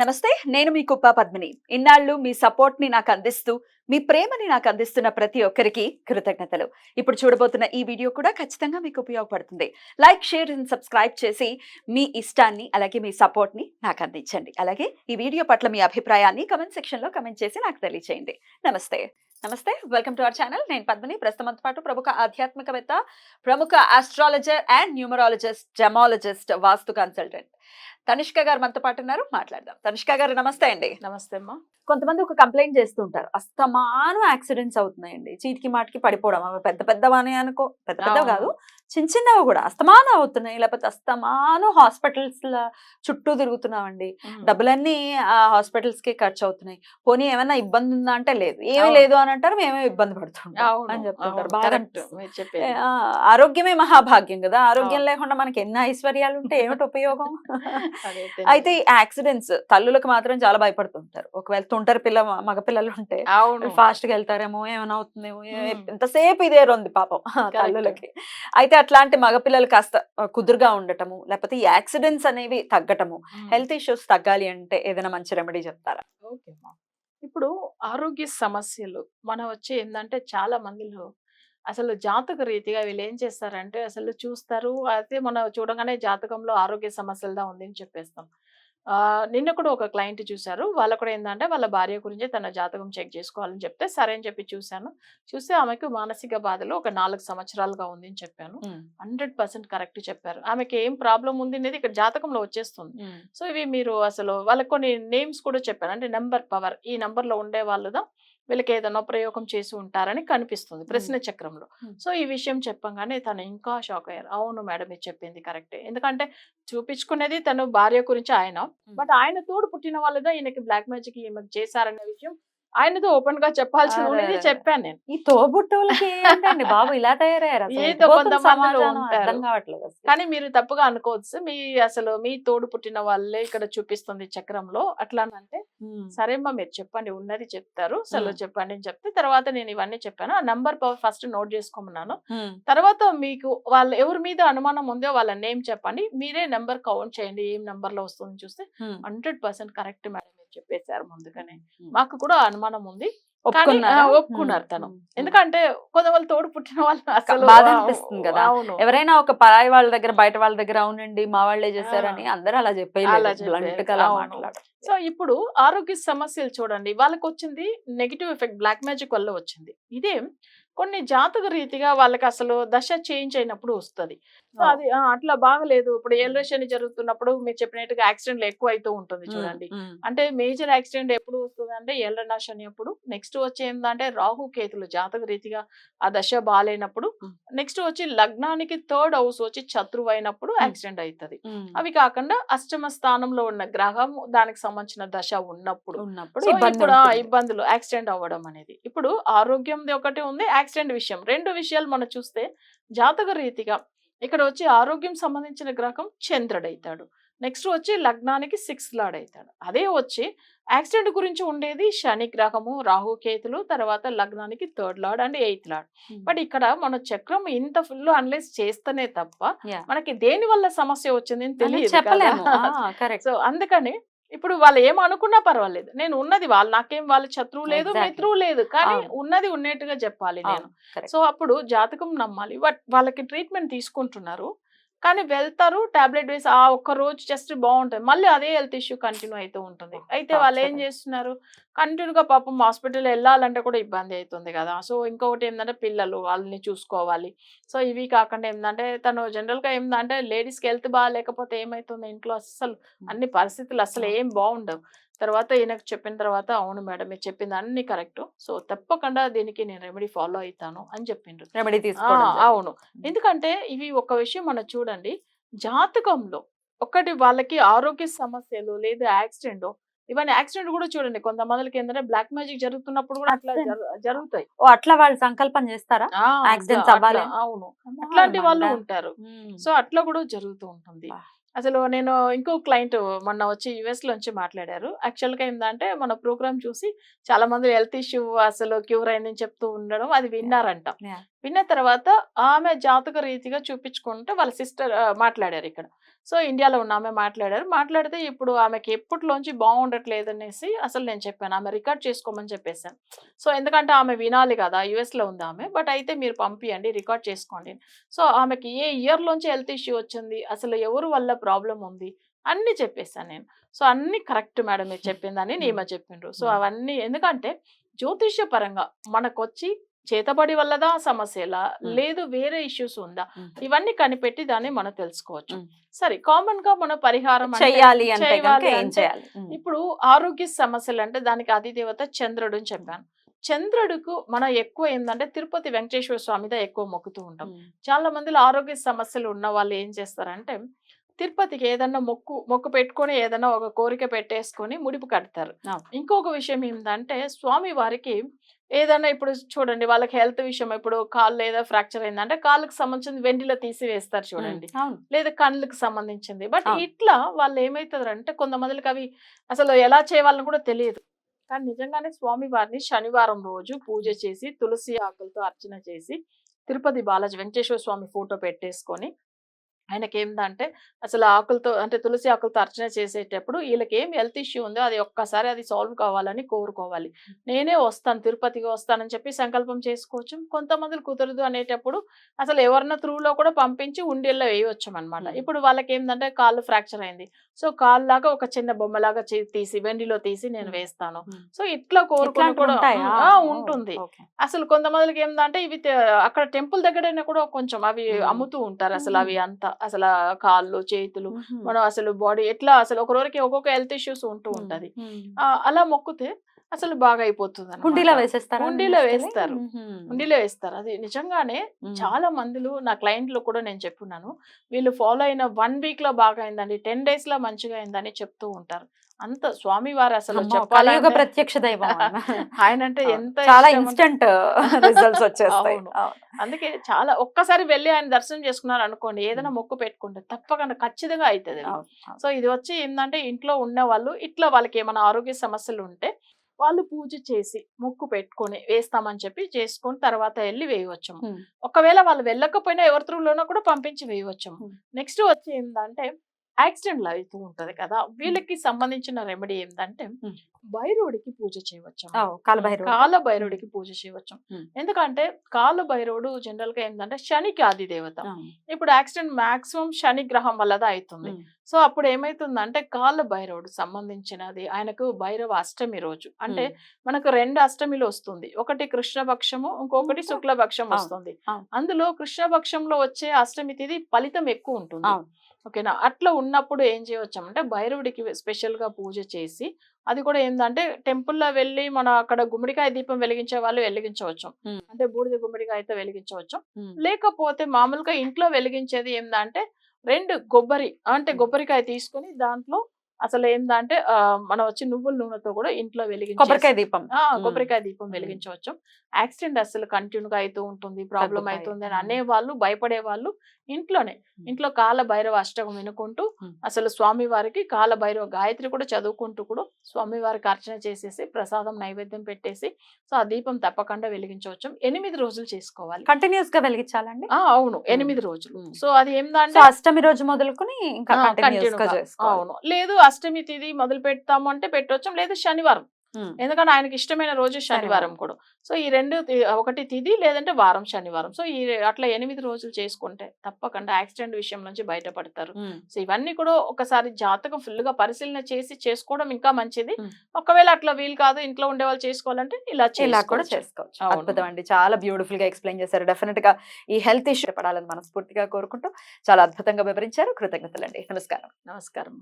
నమస్తే, నేను మీ కుప్ప పద్మిని. ఇన్నాళ్ళు మీ సపోర్ట్‌ని నాకు అందిస్తూ, మీ ప్రేమని నాకు అందిస్తున్న ప్రతి ఒక్కరికి కృతజ్ఞతలు. ఇప్పుడు చూడబోతున్న ఈ వీడియో కూడా ఖచ్చితంగా మీకు ఉపయోగపడుతుంది. లైక్, షేర్ అండ్ సబ్స్క్రైబ్ చేసి మీ ఇష్టాన్ని అలాగే మీ సపోర్ట్‌ని నాకు అందించండి. అలాగే ఈ వీడియో పట్ల మీ అభిప్రాయాన్ని కామెంట్ సెక్షన్‌లో కామెంట్ చేసి నాకు తెలియజేయండి. నమస్తే. నమస్తే. Welcome to our channel. నేను పద్మిని. ప్రస్తుతంతో పాటు ప్రముఖ ఆధ్యాత్మికవేత్త, ప్రముఖ astrologer and numerologist, gemmologist, vastu consultant Tanishq గారు మనతో పాటు ఉన్నారు. మాట్లాడదాం. తనిష్క గారు నమస్తే అండి. నమస్తే అమ్మా. కొంతమంది ఒక కంప్లైంట్ చేస్తుంటారు, అస్తమాను యాక్సిడెంట్స్ అవుతున్నాయండి, చీటికి మాటికి పడిపోవడం. అవి పెద్ద పెద్దవని అనుకో, పెద్ద పెద్దవి కాదు, చిన్న చిన్నవి కూడా అస్తమానం అవుతున్నాయి. లేకపోతే అస్తమాను హాస్పిటల్స్ చుట్టూ తిరుగుతున్నామండి. డబ్బులన్నీ ఆ హాస్పిటల్స్ కి ఖర్చు అవుతున్నాయి. పోనీ ఏమైనా ఇబ్బంది ఉందా అంటే లేదు, ఏమీ లేదు అని అంటారు, మేమే ఇబ్బంది పడుతుంటాం అని చెప్తుంటారు. బాగా అనిపిస్తుంది. ఆరోగ్యమే మహాభాగ్యం కదా, ఆరోగ్యం లేకుండా మనకి ఎన్ని ఐశ్వర్యాలు ఉంటే ఏమిటి ఉపయోగం? అయితే ఈ యాక్సిడెంట్స్ తల్లులకు మాత్రం చాలా భయపడుతుంటారు. ఒకవేళ తుంటరి మగపిల్లలు ఉంటే ఫాస్ట్ గా వెళ్తారేమో, ఏమైనా అవుతుందేమో, ఎంతసేపు ఇదే రొంది పాపం తల్లులకి. అయితే అట్లాంటి మగపిల్లలు కాస్త కుదురుగా ఉండటము, లేకపోతే ఈ యాక్సిడెంట్స్ అనేవి తగ్గటము, హెల్త్ ఇష్యూస్ తగ్గాలి అంటే ఏదైనా మంచి రెమెడీ చెప్తారా? ఓకే. ఇప్పుడు ఆరోగ్య సమస్యలు మనం వచ్చి ఏంటంటే చాలా మందిలో అసలు జాతక రీతిగా వీళ్ళు ఏం చేస్తారంటే అసలు చూస్తారు, అయితే మనం చూడగానే జాతకంలో ఆరోగ్య సమస్యలుగా ఉంది అని చెప్పేస్తాం. నిన్న కూడా ఒక క్లయింట్ చూశారు. వాళ్ళు కూడా ఏంటంటే వాళ్ళ భార్య గురించి తన జాతకం చెక్ చేసుకోవాలని చెప్తే సరే అని చెప్పి చూశాను. చూస్తే ఆమెకు మానసిక బాధలు ఒక 4 సంవత్సరాలుగా ఉంది అని చెప్పాను. 100% కరెక్ట్ చెప్పారు. ఆమెకి ఏం ప్రాబ్లం ఉంది అనేది ఇక్కడ జాతకంలో వచ్చేస్తుంది. సో ఇవి మీరు అసలు వాళ్ళకి కొన్ని నేమ్స్ కూడా చెప్పాను. అంటే నెంబర్ పవర్, ఈ నెంబర్ లో ఉండే వాళ్ళదా వీళ్ళకి ఏదైనా ప్రయోగం చేసి ఉంటారని కనిపిస్తుంది ప్రశ్న చక్రంలో. సో ఈ విషయం చెప్పంగానే తను ఇంకా షాక్ అయ్యారు. అవును మేడం, మీరు చెప్పింది కరెక్టే. ఎందుకంటే చూపించుకునేది తను భార్య గురించి ఆయన, బట్ ఆయన తోడు పుట్టిన వాళ్ళదా ఈయనకి బ్లాక్ మ్యాజిక్ ఈమెకు చేశారనే విషయం ఆయనతో ఓపెన్ గా చెప్పాల్సి ఉండేది చెప్పాను నేను. ఈ తోబుట్టువులకి ఏంటండి బాబు ఇలా తయారయ్యారు? ఏదో కొంతమంది ఉంటారు, కానీ మీరు తప్పుగా అనుకోవచ్చు. మీ అసలు మీ తోడు పుట్టిన వాళ్ళే ఇక్కడ చూపిస్తుంది చక్రంలో. అట్లా అంటే సరే అమ్మా మీరు చెప్పండి, ఉన్నది చెప్తారు, అసలు చెప్పండి అని చెప్తే తర్వాత నేను ఇవన్నీ చెప్పాను. ఆ నంబర్ ఫస్ట్ నోట్ చేసుకోమన్నాను. తర్వాత మీకు వాళ్ళు ఎవరి మీద అనుమానం ఉందో వాళ్ళ నేమ్ చెప్పండి, మీరే నెంబర్ కౌంట్ చేయండి, ఏం నెంబర్ లో వస్తుంది చూస్తే 100% కరెక్ట్ మేడం చెప్పేశారు ముందుగానే. మాకు కూడా అనుమానం ఉంది, ఒప్పుకున్నారు తను. ఎందుకంటే కొంతమంది తోడు పుట్టిన వాళ్ళు అసలు బాధ అనిపిస్తుంది కదా. ఎవరైనా ఒక పరాయి వాళ్ళ దగ్గర, బయట వాళ్ళ దగ్గర అవునండి మా వాళ్ళే చేశారని అందరూ అలా చెప్పేయాలి. సో ఇప్పుడు ఆరోగ్య సమస్యలు చూడండి, వాళ్ళకి వచ్చింది నెగిటివ్ ఎఫెక్ట్ బ్లాక్ మ్యాజిక్ వల్ల వచ్చింది. ఇదే కొన్ని జాతక రీతిగా వాళ్ళకి అసలు దశ చేంజ్ అయినప్పుడు వస్తుంది. సో అది అట్లా బాగలేదు. ఇప్పుడు ఏలరేషన్ జరుగుతున్నప్పుడు మీరు చెప్పినట్టుగా యాక్సిడెంట్లు ఎక్కువ అవుతూ ఉంటుంది చూడండి. అంటే మేజర్ యాక్సిడెంట్ ఎప్పుడు వస్తుంది అంటే ఏలరనా శని అప్పుడు. నెక్స్ట్ వచ్చి ఏంటంటే రాహు కేతులు జాతక రీతిగా ఆ దశ బాగాలేనప్పుడు. నెక్స్ట్ వచ్చి లగ్నానికి 3rd హౌస్ వచ్చి శత్రువు అయినప్పుడు యాక్సిడెంట్ అవుతుంది. అవి కాకుండా అష్టమ స్థానంలో ఉన్న గ్రహం దానికి సంబంధించిన దశ ఉన్నప్పుడు ఇబ్బందులు యాక్సిడెంట్ అవ్వడం అనేది. ఇప్పుడు ఆరోగ్యం ఒకటి ఉంది, యాక్సిడెంట్ విషయం, 2 విషయాలు మనం చూస్తే జాతక రీతిగా ఇక్కడ వచ్చి ఆరోగ్యం సంబంధించిన గ్రహం చంద్రుడు అవుతాడు. నెక్స్ట్ వచ్చి లగ్నానికి 6th లార్డ్ అవుతాడు. అదే వచ్చి యాక్సిడెంట్ గురించి ఉండేది శని గ్రహము, రాహు కేతులు, తర్వాత లగ్నానికి 3rd lord and 8th lord. But ఇక్కడ మన చక్రం ఇంత ఫుల్ అనలైజ్ చేస్తేనే తప్ప మనకి దేని వల్ల సమస్య వచ్చింది తెలియదు, చెప్పలేము. సో అందుకని ఇప్పుడు వాళ్ళు ఏం అనుకున్నా పర్వాలేదు, నేను ఉన్నది వాళ్ళు నాకేం వాళ్ళ శత్రువు లేదు మిత్రువు లేదు, కానీ ఉన్నది ఉన్నట్టుగా చెప్పాలి నేను. సో అప్పుడు జాతకం నమ్మాలి. వాళ్ళకి ట్రీట్మెంట్ తీసుకుంటున్నారు, కానీ వెళ్తారు టాబ్లెట్ వేసి ఆ ఒక్క రోజు జస్ట్ బాగుంటుంది, మళ్ళీ అదే హెల్త్ ఇష్యూ కంటిన్యూ అవుతూ ఉంటుంది. అయితే వాళ్ళు ఏం చేస్తున్నారు, కంటిన్యూగా పాపం హాస్పిటల్ వెళ్ళాలంటే కూడా ఇబ్బంది అవుతుంది కదా. సో ఇంకొకటి ఏంటంటే పిల్లలు వాళ్ళని చూసుకోవాలి. సో ఇవి కాకుండా ఏంటంటే తను జనరల్గా ఏంటంటే లేడీస్కి హెల్త్ బాగాలేకపోతే ఏమవుతుంది ఇంట్లో అస్సలు అన్ని పరిస్థితులు అసలు ఏం బాగుండవు. తర్వాత ఈయనకు చెప్పిన తర్వాత అవును మేడం మీరు చెప్పింది అన్ని కరెక్ట్, సో తప్పకుండా దీనికి నేను రెమెడీ ఫాలో అవుతాను అని చెప్పిండ్రు. రెమెడీ తీసుకోవడం అవును. ఎందుకంటే ఇవి ఒక విషయం మనం చూడండి, జాతకంలో ఒకటి వాళ్ళకి ఆరోగ్య సమస్యలు లేదా యాక్సిడెంట్, ఇవన్నీ యాక్సిడెంట్ కూడా చూడండి కొంతమందికి ఏంటంటే బ్లాక్ మ్యాజిక్ జరుగుతున్నప్పుడు కూడా అట్లా జరుగుతాయి. అట్లా వాళ్ళు సంకల్పం చేస్తారా యాక్సిడెంట్స్ అవ్వాలి? అవును, అట్లాంటి వాళ్ళు ఉంటారు. సో అట్లా కూడా జరుగుతూ ఉంటుంది. అసలు నేను ఇంకో క్లయింట్ మొన్న వచ్చి యుఎస్ లోంచి మాట్లాడారు. యాక్చువల్‌గా ఏందంటే మన ప్రోగ్రామ్ చూసి చాలా మంది హెల్త్ ఇష్యూ అసలు క్యూర్ అయిందని చెప్తూ ఉండడం అది విన్నారంట. యాహ్! విన్న తర్వాత ఆమె జాతక రీతిగా చూపించుకుంటే వాళ్ళ సిస్టర్ మాట్లాడారు ఇక్కడ. సో, ఇండియాలో ఉన్న ఆమె మాట్లాడారు. మాట్లాడితే ఇప్పుడు ఆమెకి ఎప్పటిలోంచి బాగుండట్లేదనేసి అసలు నేను చెప్పాను. ఆమె రికార్డ్ చేసుకోమని చెప్పేసాను. సో, ఎందుకంటే ఆమె వినాలి కదా! యూఎస్‌లో ఉంది ఆమె. బట్ అయితే మీరు పంపియండి రికార్డ్ చేసుకోండి. సో, ఆమెకి ఏ ఇయర్‌లోంచి హెల్త్ ఇష్యూ వచ్చింది? అసలు ఎవరి వల్ల ప్రాబ్లమ్ ఉంది? అన్నీ చెప్పేసాను నేను. సో, అన్నీ కరెక్ట్ మేడం మీరు చెప్పిందని ఈమె చెప్పిండ్రు. సో, అవన్నీ ఎందుకంటే జ్యోతిష్య పరంగా మనకొచ్చి చేతబడి వల్లదా సమస్యలా? లేదు వేరే ఇష్యూస్ ఉందా? ఇవన్నీ కనిపెట్టి దాన్ని మనం తెలుసుకోవచ్చు. సరే కామన్‌గా మన పరిహారం అంటే చెయ్యాలి అంటే గనుక చేయాలి ఏం అంటే చేయాలి? ఇప్పుడు ఆరోగ్య సమస్యలు అంటే దానికి అధిదేవత చంద్రుడు అని చెప్పాను. చంద్రుడుకు మనం ఎక్కువ ఏందంటే తిరుపతి వెంకటేశ్వర స్వామిద ఎక్కువ మొక్కుతూ ఉంటాం. చాలా మందిలో ఆరోగ్య సమస్యలు ఉన్న వాళ్ళు ఏం చేస్తారంటే తిరుపతికి ఏదన్నా మొక్కు పెట్టుకొని ఏదన్నా ఒక కోరిక పెట్టేసుకొని ముడిపు కడతారు. ఇంకొక విషయం ఏందంటే స్వామి వారికి ఏదన్నా ఇప్పుడు చూడండి వాళ్ళకి హెల్త్ విషయం ఇప్పుడు కాళ్ళు ఏదో ఫ్రాక్చర్ అయిందంటే కాళ్ళకి సంబంధించిన వెండిలో తీసి వేస్తారు చూడండి. లేదా కళ్ళకి సంబంధించింది. బట్ ఇట్లా వాళ్ళు ఏమైతుందంటే కొంతమందికి అవి అసలు ఎలా చేయాలని కూడా తెలియదు. కానీ నిజంగానే స్వామి వారిని శనివారం రోజు పూజ చేసి తులసి ఆకులతో అర్చన చేసి తిరుపతి బాలాజీ వెంకటేశ్వర స్వామి ఫోటో పెట్టేసుకొని ఆయనకేందంటే అసలు ఆకులతో అంటే తులసి ఆకులతో అర్చన చేసేటప్పుడు వీళ్ళకేం హెల్త్ ఇష్యూ ఉందో అది ఒక్కసారి అది సాల్వ్ కావాలని కోరుకోవాలి. నేనే వస్తాను తిరుపతికి వస్తానని చెప్పి సంకల్పం చేసుకోవచ్చు. కొంతమంది కుదరదు అనేటప్పుడు అసలు ఎవరిన త్రూలో కూడా పంపించి ఉండేల్లో వేయవచ్చు అనమాట. ఇప్పుడు వాళ్ళకి ఏంటంటే కాళ్ళు ఫ్రాక్చర్ అయింది. సో కాళ్ళలాగా ఒక చిన్న బొమ్మలాగా తీసి వెండిలో తీసి నేను వేస్తాను. సో ఇట్లా కోరుకుని కూడా ఉంటుంది. అసలు కొంతమందికి ఏంటంటే ఇవి అక్కడ టెంపుల్ దగ్గరైనా కూడా కొంచెం అవి అమ్ముతూ ఉంటారు. అసలు అవి అంతా అసలు కాళ్ళు చేతులు మనం అసలు బాడీ ఎట్లా అసలు ఒకరికి ఒక్కొక్క హెల్త్ ఇష్యూస్ ఉంటూ ఉంటది. అలా మొక్కుతే అసలు బాగా అయిపోతుంది. హుండీలో వేసేస్తారు. హుండీలో వేస్తారు. హుండీలో వేస్తారు. అది నిజంగానే చాలా మందిలు నా క్లయింట్లు కూడా నేను చెప్పున్నాను. వీళ్ళు ఫాలో అయిన 1 వీక్ లో బాగా అయిందండి, 10 days లో మంచిగా అయిందని చెప్తూ ఉంటారు. అంత స్వామి వారు అసలు చెప్పాలి ప్రత్యక్ష దైవం ఆయన అంటే ఎంత చాలా ఇన్స్టెంట్ రిజల్ట్స్ వచ్చేస్తాయి. అందుకే చాలా ఒక్కసారి వెళ్ళి ఆయన దర్శనం చేసుకున్నారు అనుకోండి ఏదైనా మొక్కు పెట్టుకుంటే తప్పకుండా ఖచ్చితంగా అవుతుంది. సో ఇది వచ్చి ఏంటంటే ఇంట్లో ఉన్న వాళ్ళు ఇట్లా వాళ్ళకి ఏమైనా ఆరోగ్య సమస్యలు ఉంటే వాళ్ళు పూజ చేసి మొక్కు పెట్టుకొని వేస్తామని చెప్పి చేసుకొని తర్వాత వెళ్ళి వేయవచ్చు. ఒకవేళ వాళ్ళు వెళ్ళకపోయినా ఎవరి త్రూలోనో కూడా పంపించి వేయవచ్చు. నెక్స్ట్ వచ్చి ఏంటంటే యాక్సిడెంట్లు అవుతూ ఉంటది కదా, వీళ్ళకి సంబంధించిన రెమెడీ ఏంటంటే భైరవుడికి పూజ చేయవచ్చు. కాల భైరవుడికి పూజ చేయవచ్చు. ఎందుకంటే కాల భైరవుడు జనరల్ గా ఏంటంటే శనికి ఆది దేవత. ఇప్పుడు యాక్సిడెంట్ మాక్సిమం శని గ్రహం వల్లదా అవుతుంది. సో అప్పుడు ఏమైతుందంటే కాళ్ళ భైరవుడు సంబంధించినది ఆయనకు భైరవ అష్టమి రోజు అంటే మనకు 2 అష్టమిలు వస్తుంది. ఒకటి కృష్ణపక్షము ఇంకొకటి శుక్లపక్షం వస్తుంది. అందులో కృష్ణపక్షంలో వచ్చే అష్టమి తిథి ఫలితం ఎక్కువ ఉంటుంది. ఓకేనా, అట్లా ఉన్నప్పుడు ఏం చేయవచ్చు అంటే భైరవుడికి స్పెషల్ గా పూజ చేసి అది కూడా ఏంటంటే టెంపుల్లో వెళ్ళి మన అక్కడ గుమ్మడికాయ దీపం వెలిగించే వాళ్ళు వెలిగించవచ్చు. అంటే బూడిద గుమ్మడికాయతో వెలిగించవచ్చు. లేకపోతే మామూలుగా ఇంట్లో వెలిగించేది ఏంటంటే 2 కొబ్బరి అంటే కొబ్బరికాయ తీసుకొని దాంట్లో అసలు ఏంటంటే మనం వచ్చి నువ్వుల నూనెతో కూడా ఇంట్లో కొబ్బరికాయ దీపం కొబ్బరికాయ దీపం వెలిగించవచ్చు. యాక్సిడెంట్ అసలు కంటిన్యూగా అవుతూ ఉంటుంది, ప్రాబ్లం అవుతుంది అని అనేవాళ్ళు భయపడే వాళ్ళు ఇంట్లో కాల భైరవ అష్టకం వినుకుంటూ అసలు స్వామి వారికి కాల భైరవ గాయత్రి కూడా చదువుకుంటూ కూడా స్వామి వారికి అర్చన చేసేసి ప్రసాదం నైవేద్యం పెట్టేసి సో ఆ దీపం తప్పకుండా వెలిగించవచ్చు. 8 రోజులు చేసుకోవాలి. కంటిన్యూస్ గా వెలిగించాలండి? అవును, 8 రోజులు. సో అది ఏంటంటే అష్టమి రోజు మొదలుకొని ఇంకా కంటిన్యూస్ గా చేసుకోవాలి. అవును, లేదు అష్టమి తిథి మొదలు పెడతాము అంటే పెట్టవచ్చు, లేదు శనివారం, ఎందుకంటే ఆయనకి ఇష్టమైన రోజు శనివారం కూడా. సో ఈ 2 ఒకటి తిథి లేదంటే వారం శనివారం. సో ఈ అట్లా 8 రోజులు చేసుకుంటే తప్పకుండా యాక్సిడెంట్ విషయం నుంచి బయటపడతారు. సో ఇవన్నీ కూడా ఒకసారి జాతకం ఫుల్ గా పరిశీలన చేసి చేసుకోవడం ఇంకా మంచిది. ఒకవేళ అట్లా వీలు కాదు ఇంట్లో ఉండే వాళ్ళు చేసుకోవాలంటే ఇలా కూడా చేసుకోవచ్చు. అద్భుతం అండి, చాలా బ్యూటిఫుల్ గా ఎక్స్ప్లెయిన్ చేశారు. డెఫినెట్ గా ఈ హెల్త్ ఇష్యూ పడాలని మనస్ఫూర్తిగా కోరుకుంటూ చాలా అద్భుతంగా వివరించారు. కృతజ్ఞతలండి. నమస్కారం. నమస్కారం.